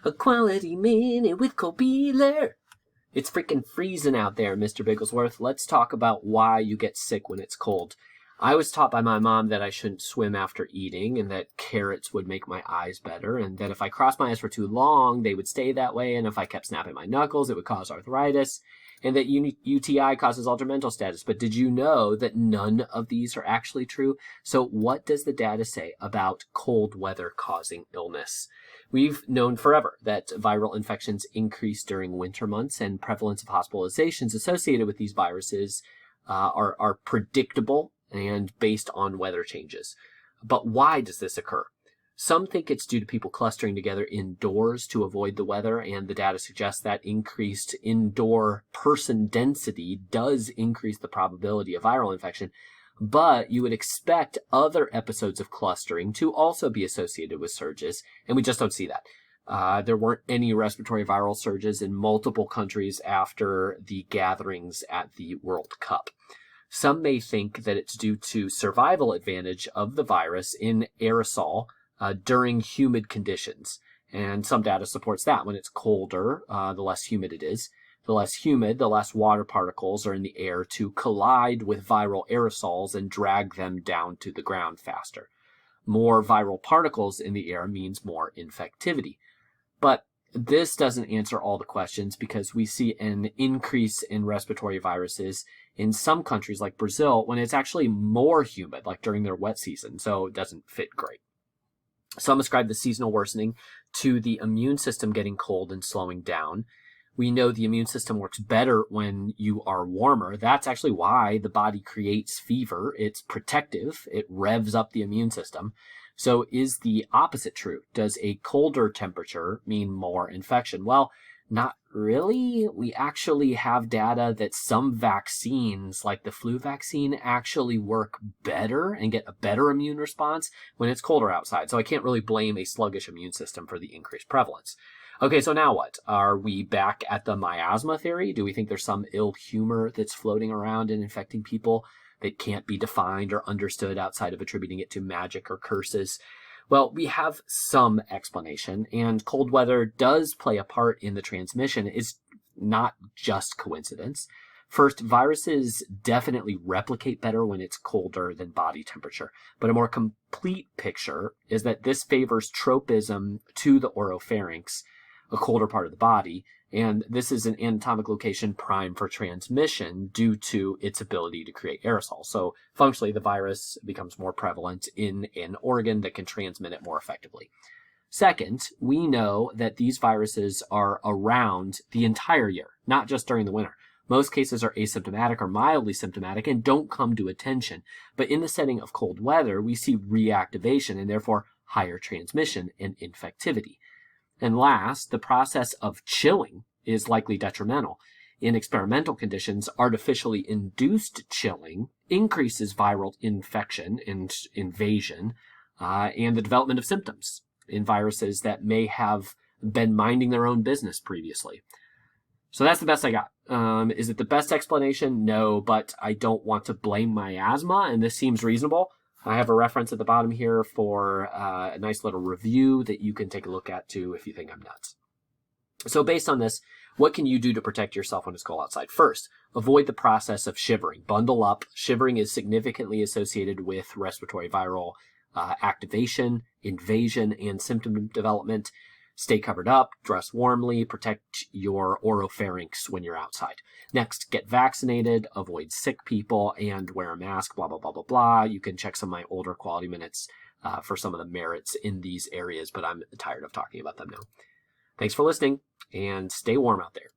A quality minute with Cole Beeler. It's freaking freezing out there, Mr. Bigglesworth. Let's talk about why you get sick when it's cold. I was taught by my mom that I shouldn't swim after eating and that carrots would make my eyes better and that if I crossed my eyes for too long, they would stay that way, and if I kept snapping my knuckles, it would cause arthritis, and that UTI causes altered mental status. But did you know that none of these are actually true? So what does the data say about cold weather causing illness? We've known forever that viral infections increase during winter months, and prevalence of hospitalizations associated with these viruses are predictable and based on weather changes. But why does this occur? Some think it's due to people clustering together indoors to avoid the weather, and the data suggests that increased indoor person density does increase the probability of viral infection, but you would expect other episodes of clustering to also be associated with surges, and we just don't see that. There weren't any respiratory viral surges in multiple countries after the gatherings at the World Cup. Some may think that it's due to survival advantage of the virus in aerosol during humid conditions. And some data supports that. When it's colder, the less humid it is. The less humid, the less water particles are in the air to collide with viral aerosols and drag them down to the ground faster. More viral particles in the air means more infectivity. But this doesn't answer all the questions because we see an increase in respiratory viruses in some countries like Brazil when it's actually more humid, like during their wet season, so it doesn't fit great. Some ascribe the seasonal worsening to the immune system getting cold and slowing down. We know the immune system works better when you are warmer. That's actually why the body creates fever. It's protective. It revs up the immune system. So is the opposite true? Does a colder temperature mean more infection? Well, not really. We actually have data that some vaccines, like the flu vaccine, actually work better and get a better immune response when it's colder outside. So I can't really blame a sluggish immune system for the increased prevalence. Okay, so now what? Are we back at the miasma theory? Do we think there's some ill humor that's floating around and infecting people that can't be defined or understood outside of attributing it to magic or curses? Well, we have some explanation, and cold weather does play a part in the transmission. It's not just coincidence. First, viruses definitely replicate better when it's colder than body temperature. But a more complete picture is that this favors tropism to the oropharynx, a colder part of the body, and this is an anatomic location prime for transmission due to its ability to create aerosols. So functionally, the virus becomes more prevalent in an organ that can transmit it more effectively. Second, we know that these viruses are around the entire year, not just during the winter. Most cases are asymptomatic or mildly symptomatic and don't come to attention. But in the setting of cold weather, we see reactivation and therefore higher transmission and infectivity. And last, the process of chilling is likely detrimental. In experimental conditions, artificially induced chilling increases viral infection and invasion and the development of symptoms in viruses that may have been minding their own business previously. So that's the best I got. Is it the best explanation? No, but I don't want to blame miasma, and this seems reasonable. I have a reference at the bottom here for a nice little review that you can take a look at too if you think I'm nuts. So based on this, what can you do to protect yourself when it's cold outside? First, avoid the process of shivering. Bundle up. Shivering is significantly associated with respiratory viral activation, invasion, and symptom development. Stay covered up, dress warmly, protect your oropharynx when you're outside. Next, get vaccinated, avoid sick people, and wear a mask, blah, blah, blah, blah, blah. You can check some of my older quality minutes for some of the merits in these areas, but I'm tired of talking about them now. Thanks for listening, and stay warm out there.